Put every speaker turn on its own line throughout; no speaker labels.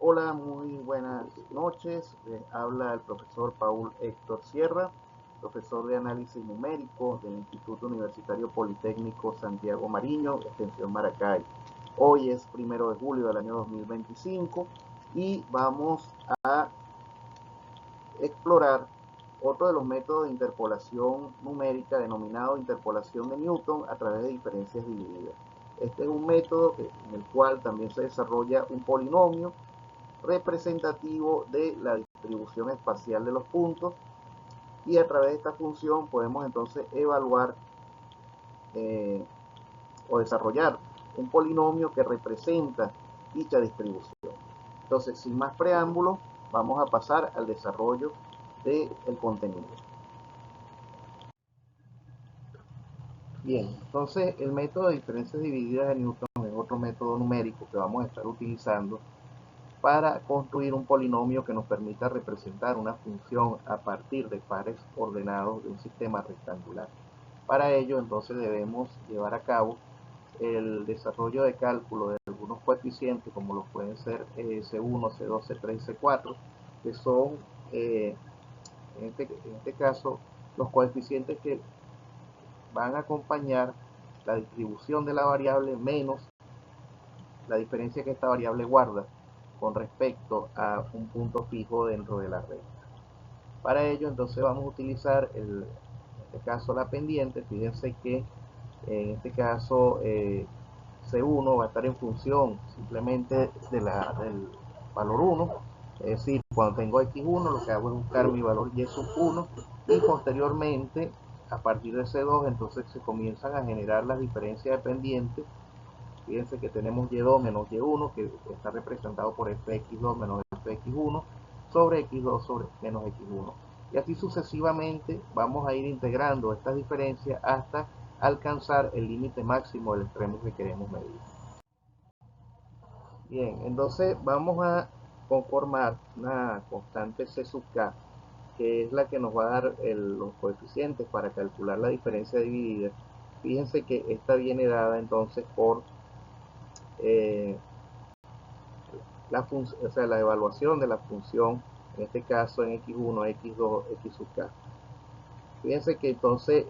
Hola, muy buenas noches. Habla el profesor Paul Héctor Sierra, profesor de análisis numérico del Instituto Universitario Politécnico Santiago Mariño, extensión Maracay. Hoy es 1 de julio del año 2025 y vamos a explorar otro de los métodos de interpolación numérica denominado interpolación de Newton a través de diferencias divididas. Este es un método en el cual también se desarrolla un polinomio representativo de la distribución espacial de los puntos, y a través de esta función podemos entonces evaluar o desarrollar un polinomio que representa dicha distribución. Entonces, sin más preámbulos, vamos a pasar al desarrollo del contenido. Bien, entonces el método de diferencias divididas de Newton es otro método numérico que vamos a estar utilizando para construir un polinomio que nos permita representar una función a partir de pares ordenados de un sistema rectangular. Para ello, entonces, debemos llevar a cabo el desarrollo de cálculo de algunos coeficientes, como los pueden ser C1, C2, C3 y C4, que son, en este caso, los coeficientes que van a acompañar la distribución de la variable menos la diferencia que esta variable guarda con respecto a un punto fijo dentro de la recta. Para ello, entonces, vamos a utilizar en este caso la pendiente. Fíjense que en este caso C1 va a estar en función simplemente del valor 1, es decir, cuando tengo x1 lo que hago es buscar mi valor y sub 1, y posteriormente a partir de C2 entonces se comienzan a generar las diferencias de pendiente. Fíjense que tenemos y2 menos y1, que está representado por fx2 menos fx1 sobre x2 sobre menos x1. Y así sucesivamente vamos a ir integrando estas diferencias hasta alcanzar el límite máximo del extremo que queremos medir. Bien, entonces vamos a conformar una constante c sub k, que es la que nos va a dar los coeficientes para calcular la diferencia dividida. Fíjense que esta viene dada entonces por la evaluación de la función, en este caso en x1, x2, x sub k. Fíjense que entonces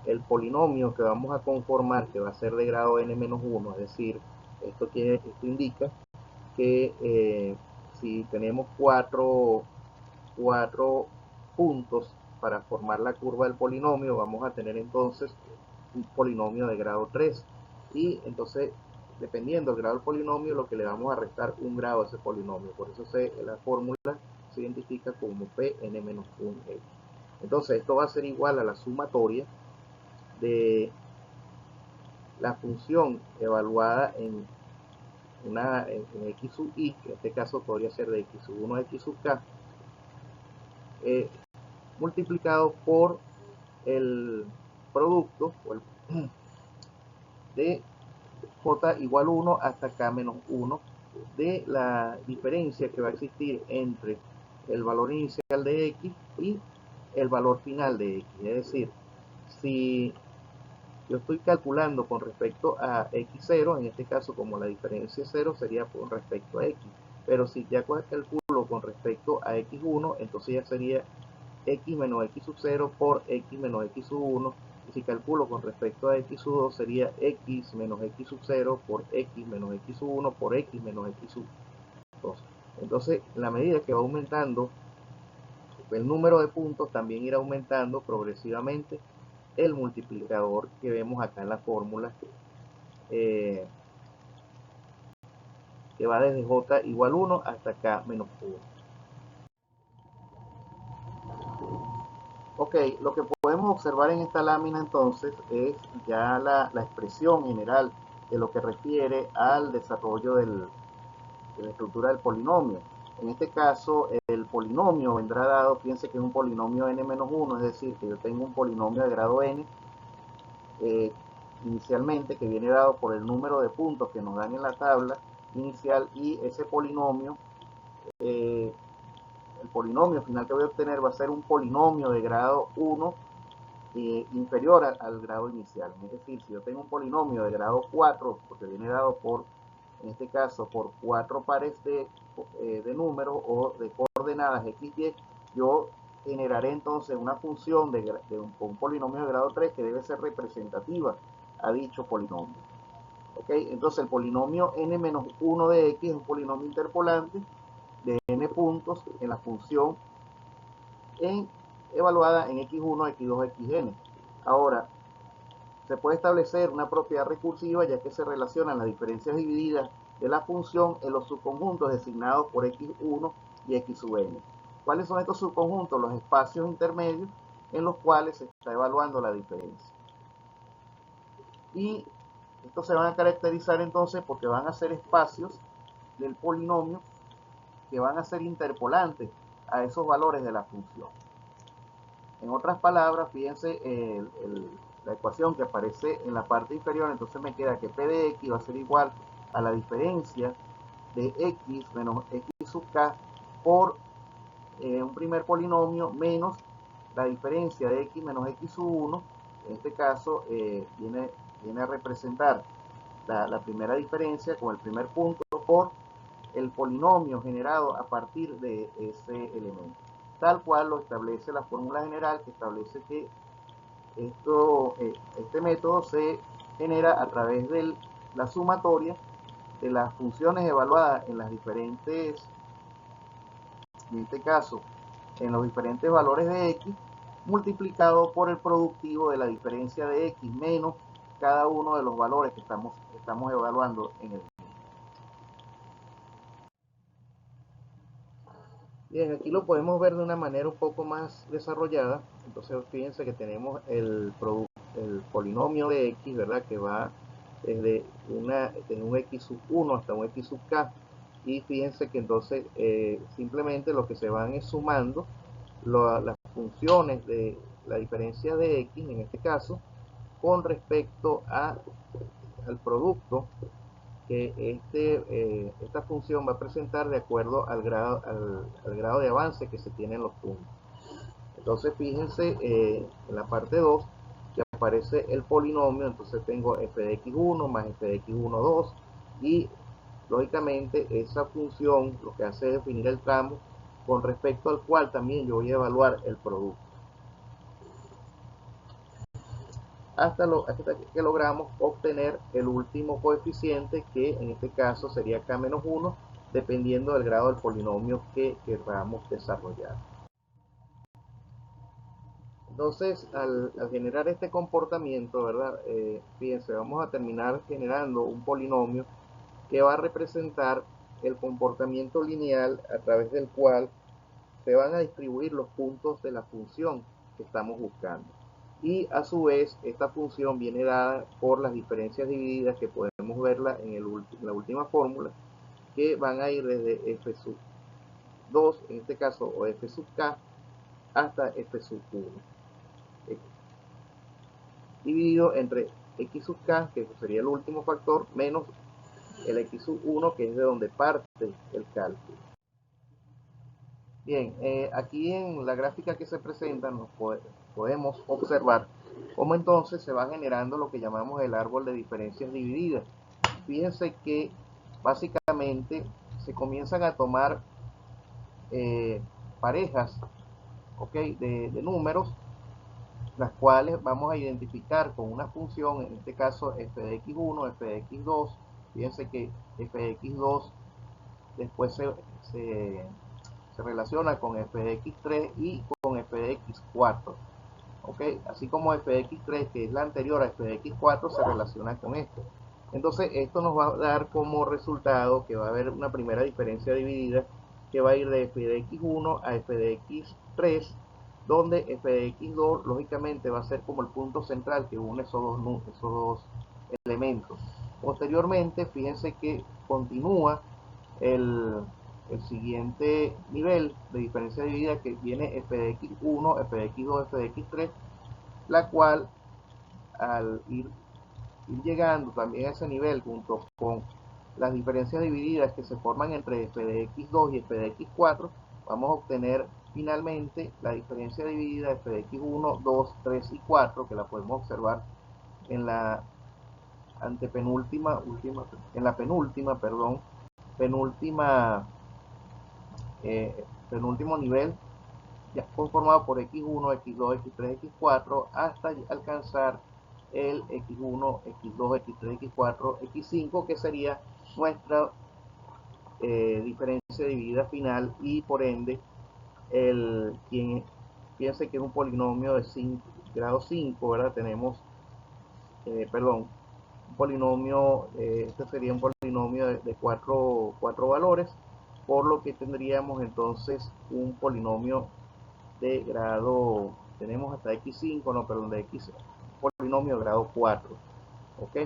el polinomio que vamos a conformar, que va a ser de grado n-1, es decir, esto indica que si tenemos cuatro puntos para formar la curva del polinomio, vamos a tener entonces un polinomio de grado 3, y entonces, dependiendo del grado del polinomio, lo que le vamos a restar un grado a ese polinomio. Por eso la fórmula se identifica como Pn-1x. Entonces esto va a ser igual a la sumatoria de la función evaluada en x sub i, que en este caso podría ser de x sub 1 a x sub k, multiplicado por el producto de j igual 1 hasta k menos 1 de la diferencia que va a existir entre el valor inicial de x y el valor final de x. Es decir, si yo estoy calculando con respecto a x0, en este caso como la diferencia es 0, sería con respecto a x. Pero si ya calculo con respecto a x1, entonces ya sería x menos x sub 0 por x menos x sub 1. Y si calculo con respecto a x sub 2, sería x menos x sub 0 por x menos x sub 1 por x menos x sub 2. Entonces, en la medida que va aumentando el número de puntos, también irá aumentando progresivamente el multiplicador que vemos acá en la fórmula, que va desde j igual 1 hasta k menos 1. Ok, lo que podemos observar en esta lámina entonces es ya la expresión general de lo que refiere al desarrollo de la estructura del polinomio. En este caso, el polinomio vendrá dado, fíjense que es un polinomio n-1, es decir, que yo tengo un polinomio de grado n inicialmente, que viene dado por el número de puntos que nos dan en la tabla inicial, y ese polinomio, el polinomio final que voy a obtener va a ser un polinomio de grado 1 inferior al grado inicial. Es decir, si yo tengo un polinomio de grado 4, porque viene dado por en este caso por 4 pares de números o de coordenadas x, y, yo generaré entonces una función de un polinomio de grado 3 que debe ser representativa a dicho polinomio. ¿Okay? Entonces el polinomio n-1 de x es un polinomio interpolante de n puntos en la función evaluada en x1, x2, xn. Ahora, se puede establecer una propiedad recursiva ya que se relacionan las diferencias divididas de la función en los subconjuntos designados por x1 y x sub n. ¿Cuáles son estos subconjuntos? Los espacios intermedios en los cuales se está evaluando la diferencia. Y estos se van a caracterizar entonces porque van a ser espacios del polinomio que van a ser interpolantes a esos valores de la función. En otras palabras, fíjense la ecuación que aparece en la parte inferior, entonces me queda que p de x va a ser igual a la diferencia de x menos x sub k por un primer polinomio menos la diferencia de x menos x sub 1, en este caso viene a representar la primera diferencia con el primer punto por el polinomio generado a partir de ese elemento, tal cual lo establece la fórmula general, que establece que este método se genera a través de la sumatoria de las funciones evaluadas en las diferentes, en este caso, en los diferentes valores de x, multiplicado por el productivo de la diferencia de x menos cada uno de los valores que estamos evaluando en el. Bien, aquí lo podemos ver de una manera un poco más desarrollada. Entonces fíjense que tenemos el polinomio de x, ¿verdad? Que va desde un x sub 1 hasta un x sub k. Y fíjense que entonces simplemente lo que se van es sumando las funciones de la diferencia de x, en este caso, con respecto al producto que esta función va a presentar de acuerdo al grado de avance que se tiene en los puntos. Entonces fíjense en la parte 2 que aparece el polinomio, entonces tengo f de x1 más f de x1, 2, y lógicamente esa función lo que hace es definir el tramo con respecto al cual también yo voy a evaluar el producto. Hasta que logramos obtener el último coeficiente, que en este caso sería k-1, dependiendo del grado del polinomio que queramos desarrollar. Entonces, al generar este comportamiento, ¿verdad? Fíjense, vamos a terminar generando un polinomio que va a representar el comportamiento lineal a través del cual se van a distribuir los puntos de la función que estamos buscando. Y a su vez esta función viene dada por las diferencias divididas que podemos verla en la última fórmula, que van a ir desde f sub 2, en este caso, o f sub k, hasta f sub 1, dividido entre x sub k, que sería el último factor, menos el x sub 1, que es de donde parte el cálculo. Bien, aquí en la gráfica que se presenta podemos observar cómo entonces se va generando lo que llamamos el árbol de diferencias divididas. Fíjense que básicamente se comienzan a tomar parejas, ¿okay? de números, las cuales vamos a identificar con una función, en este caso f de x1, f de x2. Fíjense que f de x2 después se relaciona con f de x3 y con f de x4, ¿ok? Así como f de x3, que es la anterior a f de x4, se relaciona con esto. Entonces esto nos va a dar como resultado que va a haber una primera diferencia dividida que va a ir de f de x1 a f de x3, donde f de x2 lógicamente va a ser como el punto central que une esos dos elementos. Posteriormente, fíjense que continúa el siguiente nivel de diferencia dividida, que viene f de x1, f de x2, f de x3, la cual al ir llegando también a ese nivel junto con las diferencias divididas que se forman entre f de x2 y f de x4, vamos a obtener finalmente la diferencia dividida f de x1, 2, 3 y 4, que la podemos observar en la antepenúltima, en la penúltima, perdón, penúltima, penúltimo nivel, ya conformado por x1, x2, x3, x4, hasta alcanzar el x1, x2, x3, x4, x5, que sería nuestra diferencia dividida final, y por ende, quien piense que es un polinomio de grado 5, ¿verdad? Tenemos, perdón, un polinomio, este sería un polinomio de cuatro valores, por lo que tendríamos entonces un polinomio de grado, tenemos hasta x5, no, perdón, de x, polinomio de grado 4, ¿ok?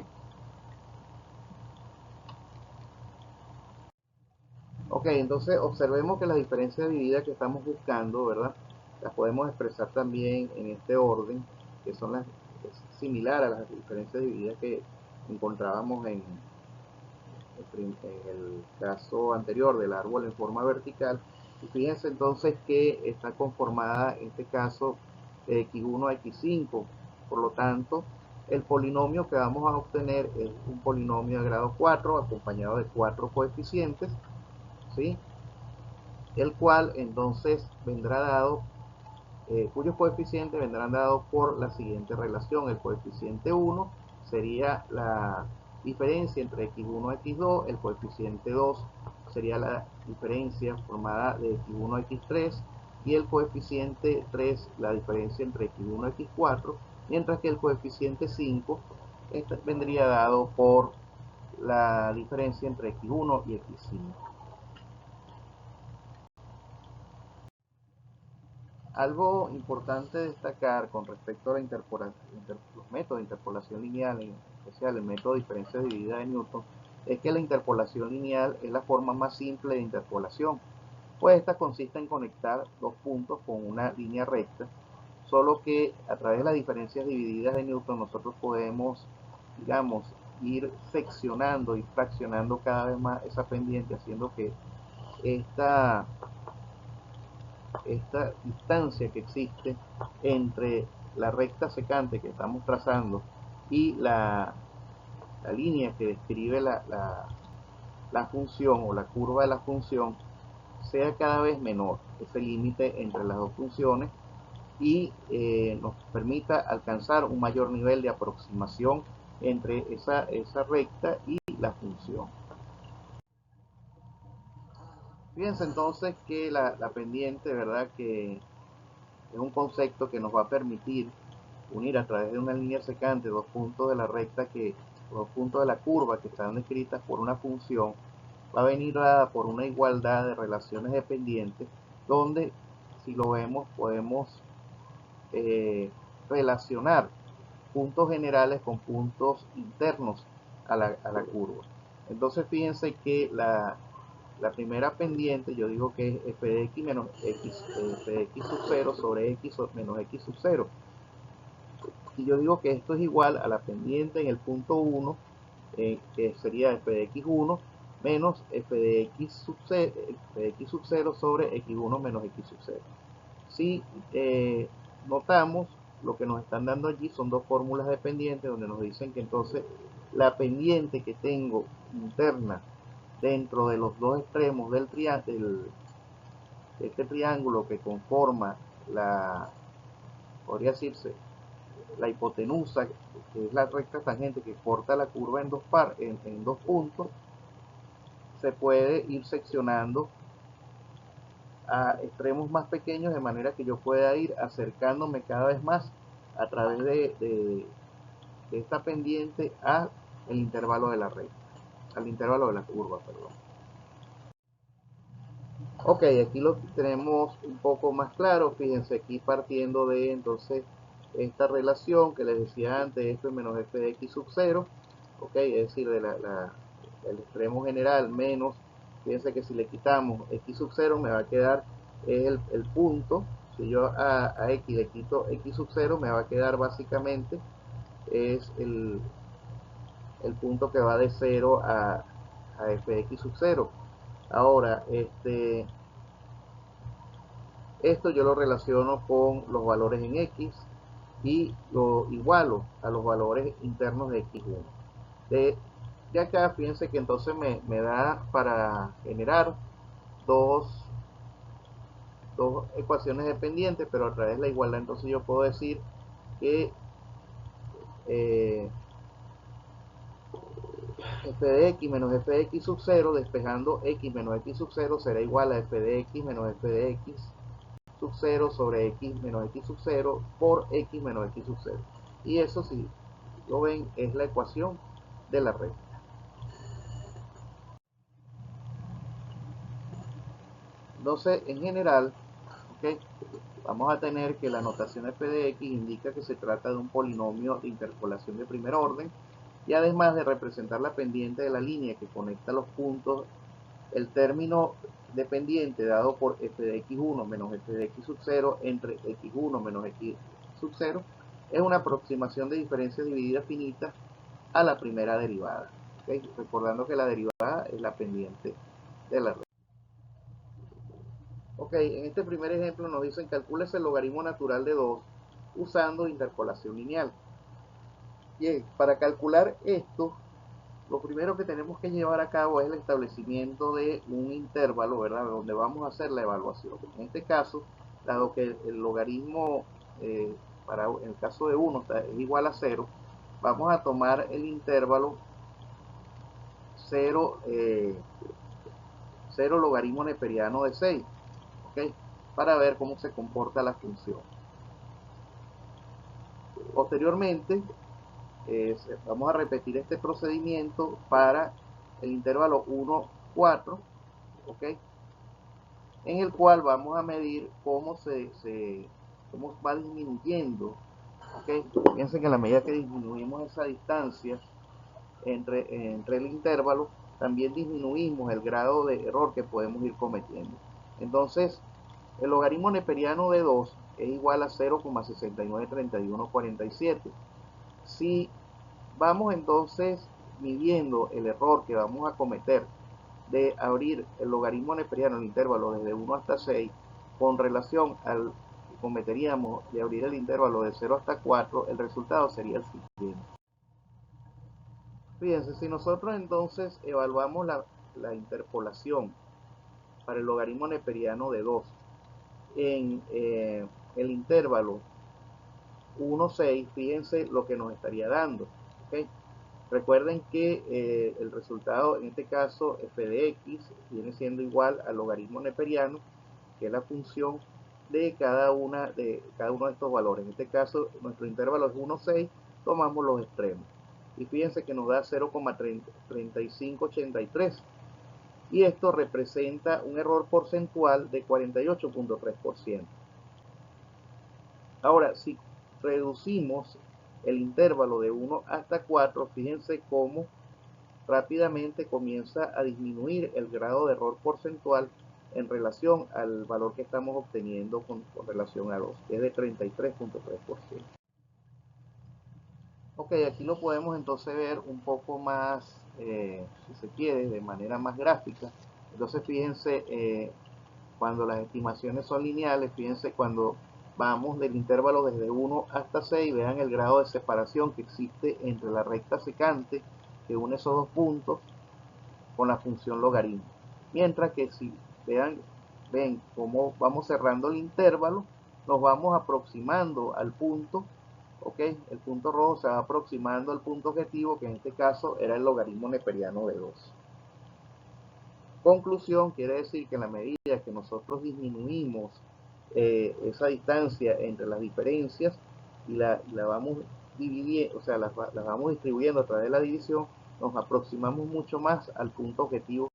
Ok, entonces observemos que las diferencias divididas que estamos buscando, ¿verdad? Las podemos expresar también en este orden, que son las, es similar a las diferencias divididas que encontrábamos en el caso anterior del árbol en forma vertical. Y fíjense entonces que está conformada en este caso de x1 a x5. Por lo tanto, el polinomio que vamos a obtener es un polinomio de grado 4 acompañado de 4 coeficientes, ¿sí? El cual entonces vendrá dado, cuyos coeficientes vendrán dados por la siguiente relación. El coeficiente 1 sería la diferencia entre x1 y x2, el coeficiente 2 sería la diferencia formada de x1 y x3, y el coeficiente 3 la diferencia entre x1 y x4, mientras que el coeficiente 5 vendría dado por la diferencia entre x1 y x5. Algo importante destacar con respecto a los métodos de interpolación lineal, en especial el método de diferencia dividida de Newton, es que la interpolación lineal es la forma más simple de interpolación, pues esta consiste en conectar dos puntos con una línea recta, solo que a través de las diferencias divididas de Newton nosotros podemos, digamos, ir seccionando y fraccionando cada vez más esa pendiente, haciendo que esta distancia que existe entre la recta secante que estamos trazando y la línea que describe la función o la curva de la función sea cada vez menor, ese límite entre las dos funciones, y nos permita alcanzar un mayor nivel de aproximación entre esa recta y la función. Fíjense entonces que la pendiente, ¿verdad?, que es un concepto que nos va a permitir unir a través de una línea secante dos puntos de la recta, dos puntos de la curva que están descritas por una función, va a venir dada por una igualdad de relaciones dependientes, donde, si lo vemos, podemos relacionar puntos generales con puntos internos a la curva. Entonces fíjense que la primera pendiente, yo digo que es f de x menos x, f de x sub 0 sobre x menos x sub 0. Y yo digo que esto es igual a la pendiente en el punto 1, que sería f de x1 menos f de x sub 0, sobre x1 menos x sub 0. Si notamos, lo que nos están dando allí son dos fórmulas de pendiente, donde nos dicen que entonces la pendiente que tengo interna dentro de los dos extremos de este triángulo que conforma podría decirse, la hipotenusa, que es la recta tangente que corta la curva en dos puntos, se puede ir seccionando a extremos más pequeños, de manera que yo pueda ir acercándome cada vez más a través de esta pendiente al intervalo de la recta, al intervalo de la curva, perdón. Ok, aquí lo tenemos un poco más claro. Fíjense, aquí partiendo de entonces esta relación que les decía antes, f menos f de x sub 0, ok, es decir, de el extremo general menos, fíjense que si le quitamos x sub 0 me va a quedar el punto. Si yo a x le quito x sub 0, me va a quedar básicamente es el punto que va de 0 a f de x sub 0. Ahora, esto yo lo relaciono con los valores en x y lo igualo a los valores internos de x1. De acá, fíjense que entonces me da para generar dos, dos ecuaciones dependientes, pero a través de la igualdad. Entonces yo puedo decir que f de x menos f de x sub 0, despejando x menos x sub 0, será igual a f de x menos f de x sub 0 sobre x menos x sub 0 por x menos x sub 0. Y eso, si lo ven, es la ecuación de la recta. Entonces, en general, ¿okay? Vamos a tener que la notación f de x indica que se trata de un polinomio de interpolación de primer orden, y además de representar la pendiente de la línea que conecta los puntos, el término dependiente dado por f de x1 menos f de x sub 0 entre x1 menos x sub 0 es una aproximación de diferencias divididas finitas a la primera derivada. ¿Okay? Recordando que la derivada es la pendiente de la recta. Ok, en este primer ejemplo nos dicen calcúlese el logaritmo natural de 2 usando interpolación lineal. Bien, para calcular esto, lo primero que tenemos que llevar a cabo es el establecimiento de un intervalo, ¿verdad? Donde vamos a hacer la evaluación. En este caso, dado que el logaritmo, en el caso de 1 es igual a 0, vamos a tomar el intervalo 0, 0 logaritmo neperiano de 6, ¿ok? Para ver cómo se comporta la función. Posteriormente, vamos a repetir este procedimiento para el intervalo 1, 4, ¿ok? En el cual vamos a medir cómo cómo va disminuyendo, ¿ok? Fíjense que a la medida que disminuimos esa distancia entre el intervalo, también disminuimos el grado de error que podemos ir cometiendo. Entonces, el logaritmo neperiano de 2 es igual a 0,693147. Si vamos entonces midiendo el error que vamos a cometer de abrir el logaritmo neperiano, el intervalo desde 1 hasta 6, con relación al que cometeríamos de abrir el intervalo de 0 hasta 4, el resultado sería el siguiente. Fíjense, si nosotros entonces evaluamos la interpolación para el logaritmo neperiano de 2 en el intervalo 1, 6, fíjense lo que nos estaría dando. ¿Okay? Recuerden que el resultado, en este caso, f de x, viene siendo igual al logaritmo neperiano, que es la función de cada uno de estos valores. En este caso, nuestro intervalo es 1, 6, tomamos los extremos. Y fíjense que nos da 0,3583. Y esto representa un error porcentual de 48.3%. Ahora, si reducimos el intervalo de 1 hasta 4, fíjense cómo rápidamente comienza a disminuir el grado de error porcentual en relación al valor que estamos obteniendo con relación a 2, que es de 33.3%. Ok, aquí lo podemos entonces ver un poco más, si se quiere, de manera más gráfica. Entonces fíjense, cuando las estimaciones son lineales, fíjense cuando vamos del intervalo desde 1 hasta 6, vean el grado de separación que existe entre la recta secante que une esos dos puntos con la función logaritmo. Mientras que si ven cómo vamos cerrando el intervalo, nos vamos aproximando al punto, ¿ok? El punto rojo se va aproximando al punto objetivo, que en este caso era el logaritmo neperiano de 2. Conclusión, quiere decir que en la medida que nosotros disminuimos esa distancia entre las diferencias y la vamos dividiendo, o sea, las vamos distribuyendo a través de la división, nos aproximamos mucho más al punto objetivo.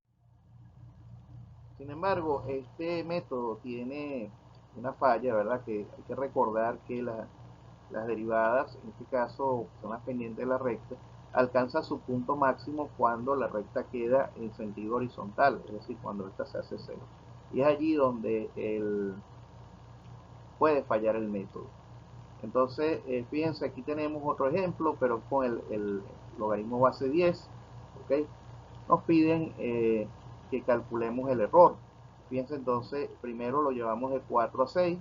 Sin embargo, este método tiene una falla, ¿verdad? Que hay que recordar que las derivadas, en este caso son las pendientes de la recta, alcanza su punto máximo cuando la recta queda en sentido horizontal, es decir, cuando esta se hace cero. Y es allí donde puede fallar el método. Entonces, fíjense, aquí tenemos otro ejemplo, pero con el logaritmo base 10, ¿ok? Nos piden que calculemos el error. Fíjense, entonces, primero lo llevamos de 4 a 6,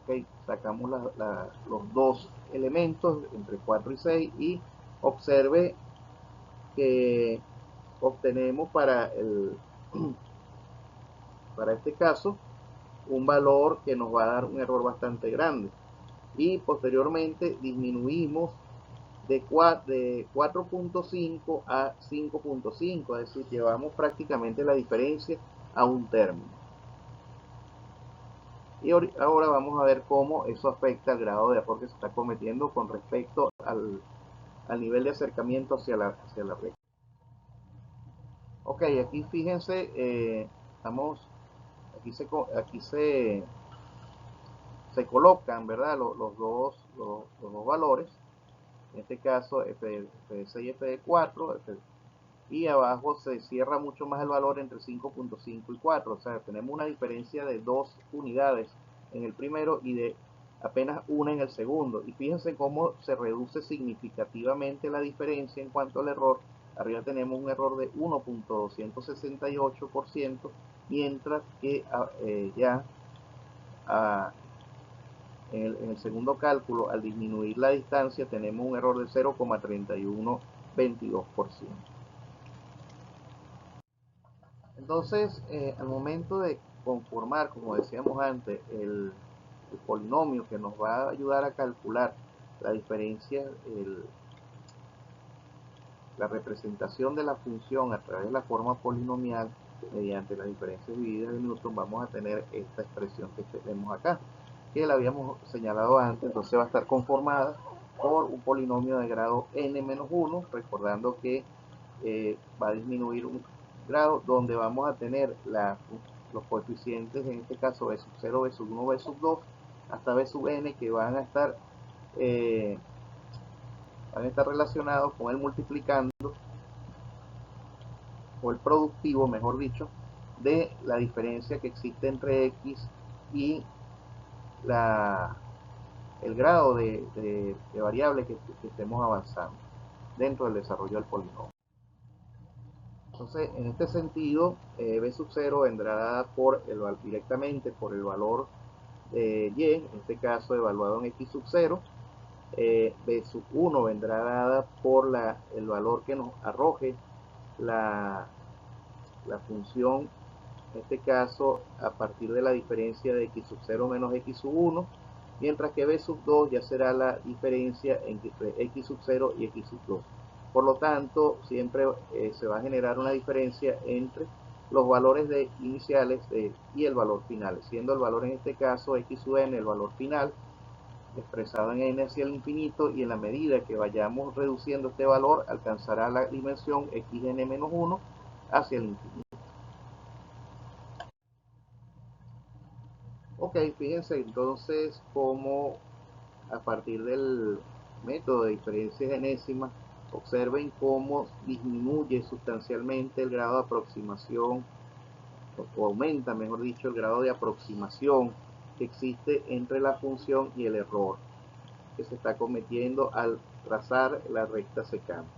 ¿ok? Sacamos los dos elementos entre 4 y 6 y observe que obtenemos para este caso un valor que nos va a dar un error bastante grande, y posteriormente disminuimos de 4.5 a 5.5, es decir, llevamos prácticamente la diferencia a un término. Y ahora vamos a ver cómo eso afecta al grado de error que se está cometiendo con respecto al nivel de acercamiento hacia la recta. Ok, aquí fíjense, aquí se colocan, ¿verdad? Los dos valores, en este caso FD6 y FD4, y abajo se cierra mucho más el valor entre 5.5 y 4, o sea, tenemos una diferencia de 2 unidades en el primero y de apenas una en el segundo, y fíjense cómo se reduce significativamente la diferencia en cuanto al error. Arriba tenemos un error de 1.268%, mientras que en el segundo cálculo, al disminuir la distancia, tenemos un error de 0.3122%. Entonces, al momento de conformar, como decíamos antes, el polinomio que nos va a ayudar a calcular la diferencia, la representación de la función a través de la forma polinomial mediante las diferencias divididas de Newton, vamos a tener esta expresión que tenemos acá, que la habíamos señalado antes. Entonces va a estar conformada por un polinomio de grado n-1, recordando que va a disminuir un grado, donde vamos a tener los coeficientes, en este caso b sub 0, b sub 1, b sub 2, hasta b sub n, que van a estar relacionados con el multiplicando, o el productivo, mejor dicho, de la diferencia que existe entre x y el grado de variable que estemos avanzando dentro del desarrollo del polinomio. Entonces, en este sentido, b sub 0 vendrá dada directamente por el valor y, en este caso evaluado en x sub 0. B sub 1 vendrá dada por el valor que nos arroje la función, en este caso a partir de la diferencia de x sub 0 menos x sub 1, mientras que b sub 2 ya será la diferencia entre x sub 0 y x sub 2. Por lo tanto, siempre se va a generar una diferencia entre los valores iniciales y el valor final, siendo el valor en este caso x sub n el valor final, expresado en n hacia el infinito, y en la medida que vayamos reduciendo este valor alcanzará la dimensión xn-1 hacia el infinito. Ok, fíjense entonces cómo a partir del método de diferencias enésimas, observen cómo disminuye sustancialmente el grado de aproximación, o aumenta, mejor dicho, el grado de aproximación que existe entre la función y el error que se está cometiendo al trazar la recta secante.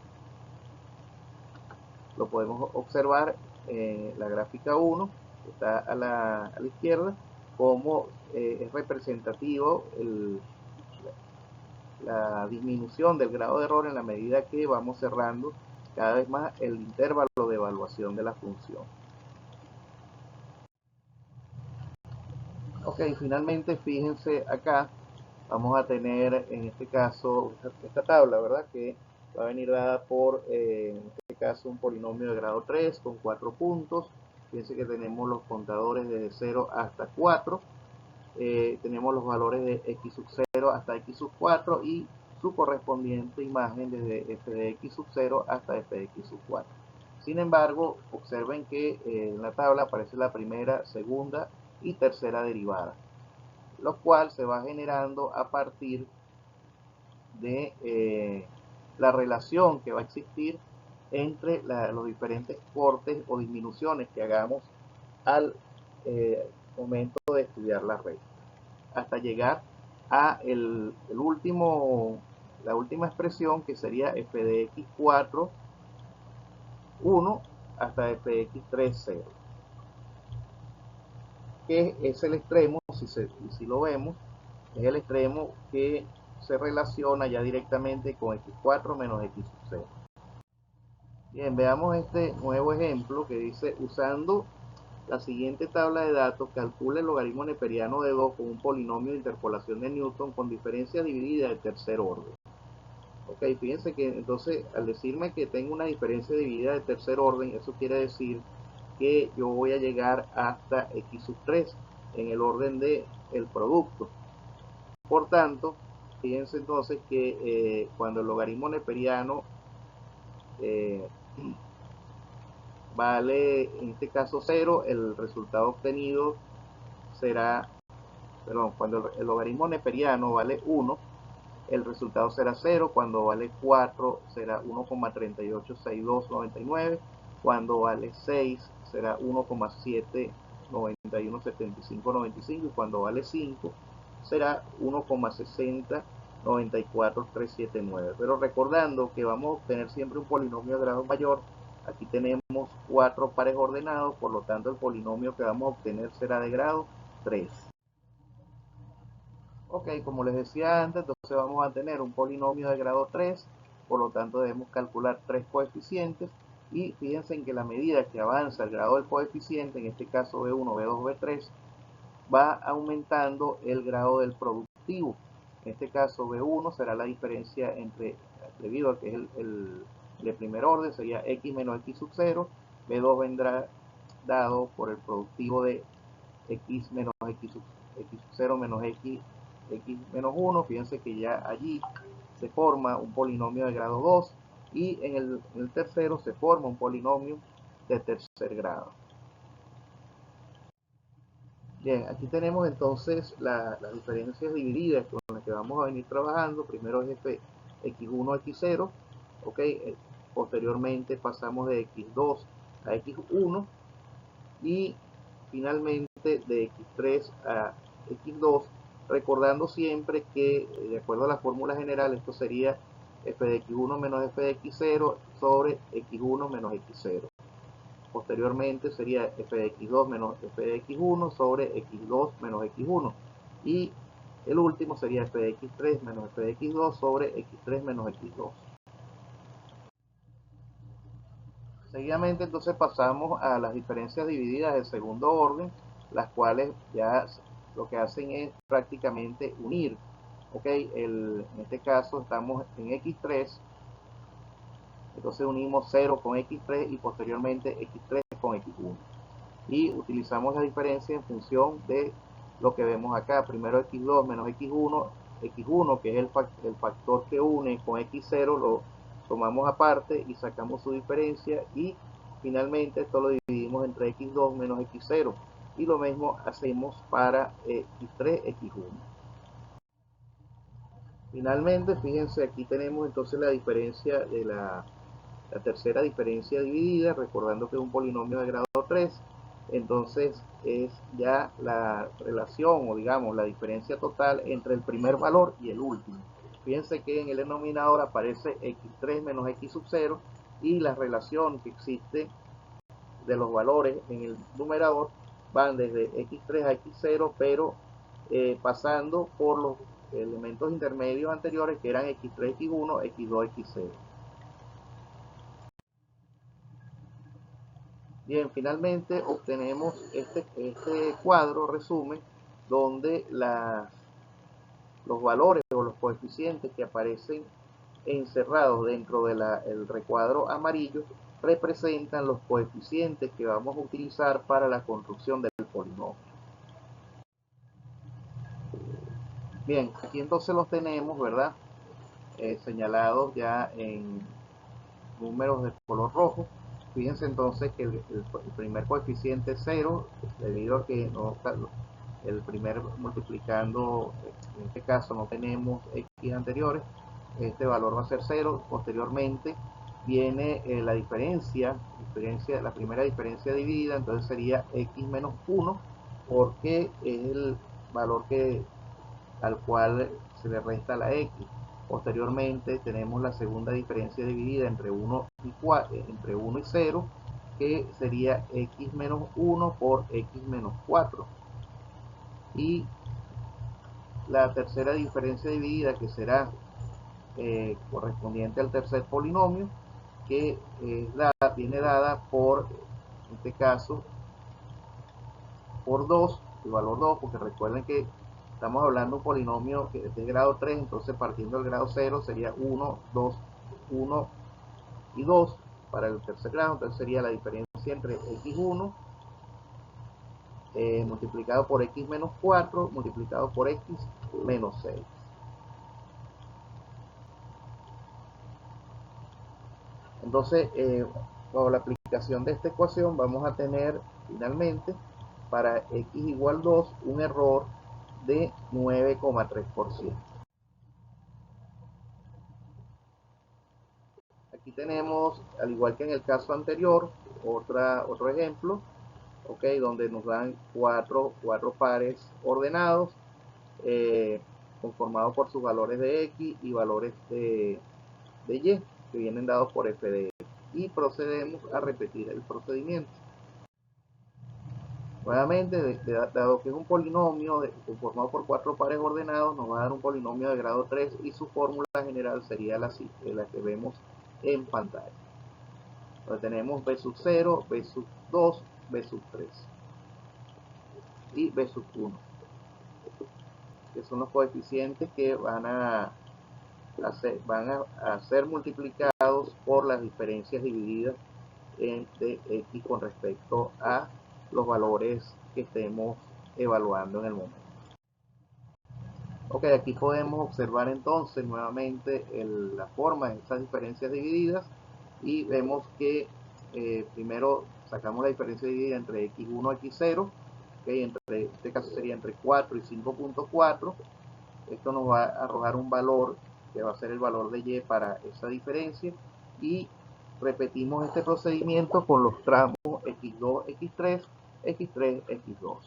Lo podemos observar en la gráfica 1, que está a la izquierda, como es representativo la disminución del grado de error en la medida que vamos cerrando cada vez más el intervalo de evaluación de la función. Ok, finalmente fíjense acá, vamos a tener en este caso esta tabla, ¿verdad? Que va a venir dada por, en este caso, un polinomio de grado 3 con 4 puntos. Fíjense que tenemos los contadores desde 0 hasta 4. Tenemos los valores de x sub 0 hasta x sub 4 y su correspondiente imagen desde f de x sub 0 hasta f de x sub 4. Sin embargo, observen que en la tabla aparece la primera, segunda y tercera derivada, lo cual se va generando a partir de la relación que va a existir entre los diferentes cortes o disminuciones que hagamos al momento de estudiar la recta, hasta llegar a la última expresión, que sería f de x4 1 hasta f de x3 0, que es el extremo, si lo vemos, es el extremo que se relaciona ya directamente con x4 menos x sub 0. Bien, veamos este nuevo ejemplo que dice: usando la siguiente tabla de datos, calcula el logaritmo neperiano de 2 con un polinomio de interpolación de Newton con diferencia dividida de tercer orden. Ok, fíjense que entonces al decirme que tengo una diferencia dividida de tercer orden, eso quiere decir que yo voy a llegar hasta x sub 3 en el orden del producto. Por tanto, fíjense entonces que cuando el logaritmo neperiano eh, vale, en este caso 0, el resultado obtenido será, perdón, cuando el logaritmo neperiano vale 1, el resultado será 0, cuando vale 4 será 1,386299, cuando vale 6 será 1,7917595 y cuando vale 5 será 1,6094379. Pero recordando que vamos a obtener siempre un polinomio de grado mayor, aquí tenemos 4 pares ordenados, por lo tanto el polinomio que vamos a obtener será de grado 3. Ok, como les decía antes, entonces vamos a tener un polinomio de grado 3, por lo tanto debemos calcular 3 coeficientes y fíjense en que la medida que avanza el grado del coeficiente, en este caso B1, B2, B3, va aumentando el grado del productivo. En este caso B1 será la diferencia entre, debido a que es el de primer orden, sería x menos x sub 0, B2 vendrá dado por el productivo de x menos x sub 0 menos x menos 1, fíjense que ya allí se forma un polinomio de grado 2 y en el tercero se forma un polinomio de tercer grado. Bien, aquí tenemos entonces las diferencias divididas con las que vamos a venir trabajando. Primero es x1, x0, ok, posteriormente pasamos de x2 a x1 y finalmente de x3 a x2, recordando siempre que de acuerdo a la fórmula general esto sería f de x1 menos f de x0 sobre x1 menos x0. Posteriormente sería f de x2 menos f de x1 sobre x2 menos x1 y el último sería f de x3 menos f de x2 sobre x3 menos x2. Seguidamente entonces pasamos a las diferencias divididas de segundo orden, las cuales ya lo que hacen es prácticamente unir. Ok, en este caso estamos en x3, entonces unimos 0 con x3 y posteriormente x3 con x1. Y utilizamos la diferencia en función de lo que vemos acá. Primero x2 menos x1, x1 que es el factor que une con x0, lo tomamos aparte y sacamos su diferencia y finalmente esto lo dividimos entre x2 menos x0 y lo mismo hacemos para x3, x1. Finalmente, fíjense, aquí tenemos entonces la diferencia de la tercera diferencia dividida, recordando que es un polinomio de grado 3, entonces es ya la relación o digamos la diferencia total entre el primer valor y el último. Fíjense que en el denominador aparece x3 menos x sub 0 y la relación que existe de los valores en el numerador van desde x3 a x0, pero pasando por los elementos intermedios anteriores que eran x3, x1, x2, x0. Bien, finalmente obtenemos este cuadro resumen donde los valores o los coeficientes que aparecen encerrados dentro del recuadro amarillo representan los coeficientes que vamos a utilizar para la construcción del polinomio. Bien, aquí entonces los tenemos, ¿verdad? Señalados ya en números de color rojo. Fíjense entonces que el primer coeficiente es 0, debido a que no está, el primer multiplicando, en este caso no tenemos x anteriores, este valor va a ser 0. Posteriormente viene la la primera diferencia dividida, entonces sería x menos 1, porque es el valor al cual se le resta la x. Posteriormente tenemos la segunda diferencia dividida entre 1 y 4, entre 1 y 0, que sería x menos 1 por x menos 4. Y la tercera diferencia dividida, que será correspondiente al tercer polinomio, que viene dada por, en este caso, por 2, el valor 2, porque recuerden que estamos hablando de un polinomio que es de grado 3, entonces partiendo del grado 0 sería 1, 2, 1 y 2 para el tercer grado, entonces sería la diferencia entre x1 multiplicado por x menos 4 multiplicado por x menos 6. Entonces, bajo la aplicación de esta ecuación vamos a tener finalmente para x igual 2 un error de 9,3%. Aquí tenemos, al igual que en el caso anterior, otro ejemplo, okay, donde nos dan cuatro pares ordenados conformados por sus valores de x y valores de y que vienen dados por f de x, y procedemos a repetir el procedimiento. Nuevamente, dado que es un polinomio conformado por 4 pares ordenados, nos va a dar un polinomio de grado 3 y su fórmula general sería la que vemos en pantalla. Entonces tenemos b sub 0, b sub 2, b sub 3 y b sub 1, que son los coeficientes que van a ser multiplicados por las diferencias divididas de x con respecto a los valores que estemos evaluando en el momento. Ok, aquí podemos observar entonces nuevamente la forma de estas diferencias divididas y vemos que primero sacamos la diferencia dividida entre x1 y x0, okay, en este caso sería entre 4 y 5.4. Esto nos va a arrojar un valor que va a ser el valor de y para esa diferencia, y repetimos este procedimiento con los tramos x2, x3, x3, x2.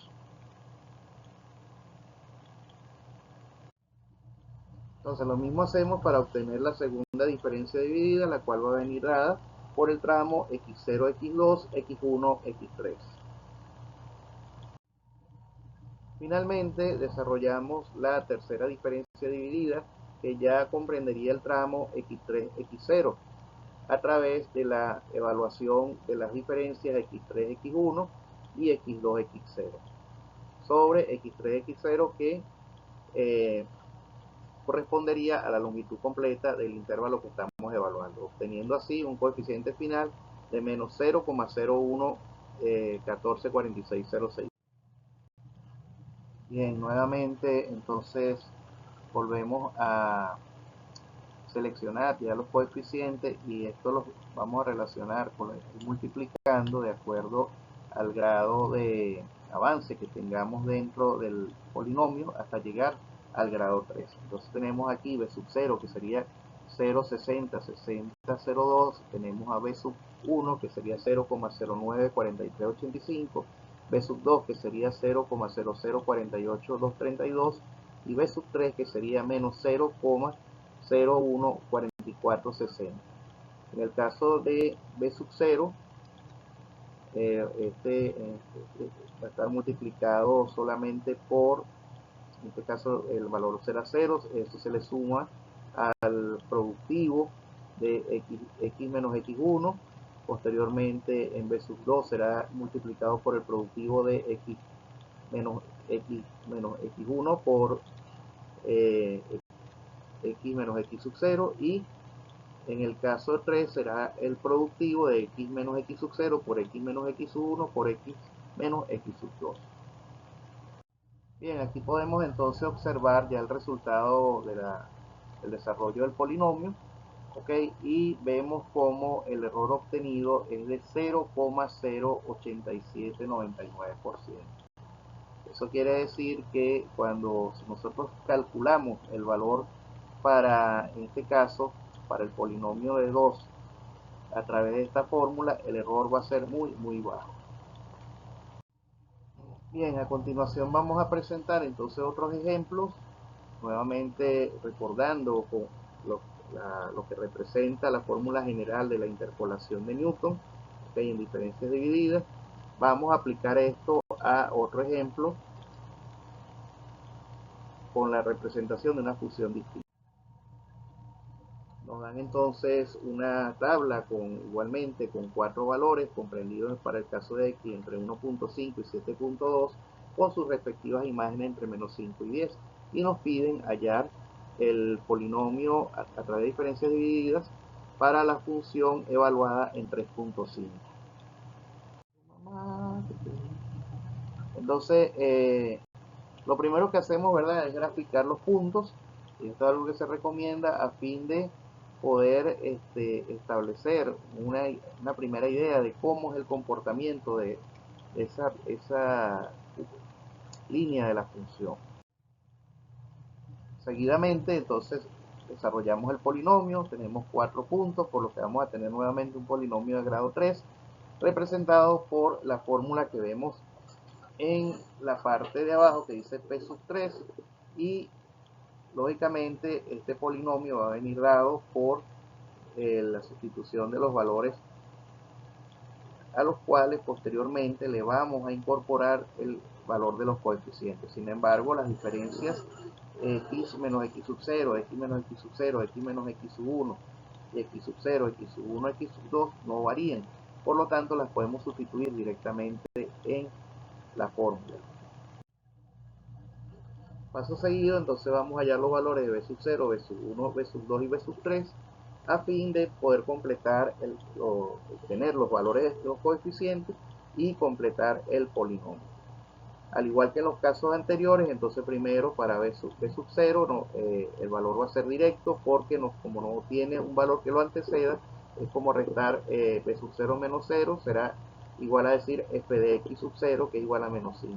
Entonces lo mismo hacemos para obtener la segunda diferencia dividida, la cual va a venir dada por el tramo x0, x2, x1, x3. Finalmente desarrollamos la tercera diferencia dividida, que ya comprendería el tramo x3, x0, a través de la evaluación de las diferencias x3, x1 y x2, x0 sobre x3, x0, que correspondería a la longitud completa del intervalo que estamos evaluando, obteniendo así un coeficiente final de menos 0,01144606. Bien, nuevamente entonces volvemos a seleccionar ya los coeficientes, y esto los vamos a relacionar multiplicando de acuerdo al grado de avance que tengamos dentro del polinomio hasta llegar al grado 3. Entonces tenemos aquí b sub 0, que sería 0,60, 60, 0,2. Tenemos a b sub 1, que sería 0,094385, b sub 2, que sería 0,0048232, y b sub 3, que sería menos 0,014460. En el caso de b sub 0, va a estar multiplicado solamente por, en este caso el valor será 0, esto se le suma al productivo de x menos x1, posteriormente en b sub 2 será multiplicado por el productivo de x menos x1 por x menos x sub 0, y en el caso 3 será el productivo de x menos x sub 0 por x menos x sub 1 por x menos x sub 2. Bien, aquí podemos entonces observar ya el resultado del desarrollo del polinomio, ¿ok? Y vemos como el error obtenido es de 0,08799%. Eso quiere decir que cuando nosotros calculamos el valor para, en este caso, para el polinomio de 2 a través de esta fórmula, el error va a ser muy bajo. Bien, a continuación vamos a presentar entonces otros ejemplos, nuevamente recordando con lo que representa la fórmula general de la interpolación de Newton, ¿okay? En diferencias divididas. Vamos a aplicar esto a otro ejemplo con la representación de una función distinta. Nos dan entonces una tabla igualmente con 4 valores comprendidos para el caso de X entre 1.5 y 7.2 con sus respectivas imágenes entre menos 5 y 10, y nos piden hallar el polinomio a través de diferencias divididas para la función evaluada en 3.5. Entonces, lo primero que hacemos, ¿verdad?, es graficar los puntos, y esto es algo que se recomienda a fin de poder establecer una primera idea de cómo es el comportamiento de esa línea de la función. Seguidamente, entonces, desarrollamos el polinomio, tenemos 4 puntos, por lo que vamos a tener nuevamente un polinomio de grado 3, representado por la fórmula que vemos en la parte de abajo, que dice P sub 3, y lógicamente este polinomio va a venir dado por la sustitución de los valores a los cuales posteriormente le vamos a incorporar el valor de los coeficientes. Sin embargo, las diferencias x menos x sub 0, x menos x sub 0, x menos x sub 1, x sub 0, x sub 1, x sub 2 no varían. Por lo tanto, las podemos sustituir directamente en la fórmula. Paso seguido, entonces vamos a hallar los valores de b sub 0, b sub 1, b sub 2 y b sub 3 a fin de poder completar, obtener los valores de los coeficientes y completar el polinomio. Al igual que en los casos anteriores, entonces primero para b sub 0 el valor va a ser directo porque como no tiene un valor que lo anteceda, es como restar b sub 0 menos 0, será igual a decir f de x sub 0, que es igual a menos 5.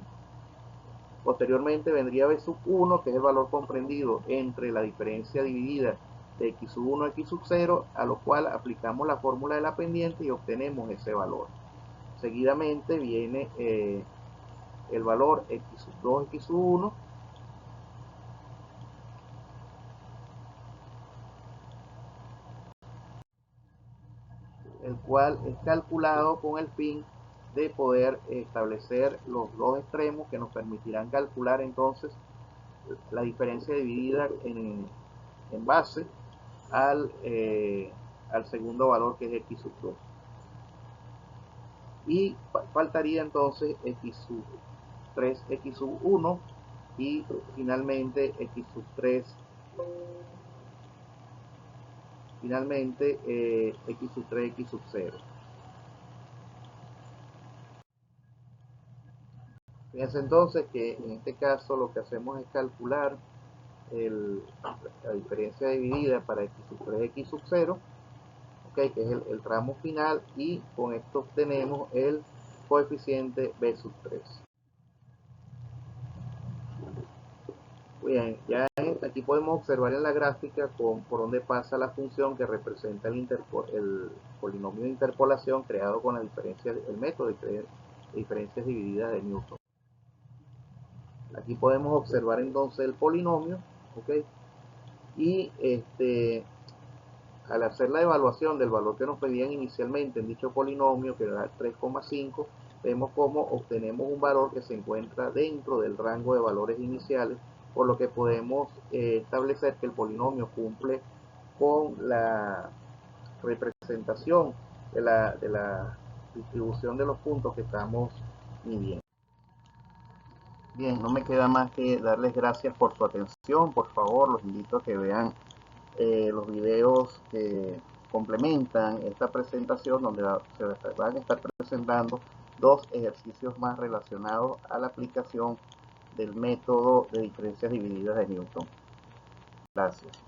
Posteriormente vendría b sub 1, que es el valor comprendido entre la diferencia dividida de x sub 1 a x sub 0, a lo cual aplicamos la fórmula de la pendiente y obtenemos ese valor. Seguidamente viene el valor x sub 2, x sub 1, el cual es calculado con el fin de poder establecer los dos extremos que nos permitirán calcular entonces la diferencia dividida en base al segundo valor, que es x sub 2. Y faltaría entonces x sub 3, x sub 1 y finalmente x sub 3, x sub 3, x sub 0. Fíjense entonces que en este caso lo que hacemos es calcular la diferencia dividida para x sub 3, x sub 0, okay, que es el tramo final, y con esto obtenemos el coeficiente b sub 3. Bien, ya aquí podemos observar en la gráfica por dónde pasa la función que representa el polinomio de interpolación creado con el método de diferencias divididas de Newton. Aquí podemos observar entonces el polinomio, ¿okay? Y al hacer la evaluación del valor que nos pedían inicialmente en dicho polinomio, que era 3,5, vemos cómo obtenemos un valor que se encuentra dentro del rango de valores iniciales, por lo que podemos establecer que el polinomio cumple con la representación de la distribución de los puntos que estamos midiendo. Bien, no me queda más que darles gracias por su atención. Por favor, los invito a que vean los videos que complementan esta presentación, donde se van a estar presentando dos ejercicios más relacionados a la aplicación del método de diferencias divididas de Newton. Gracias.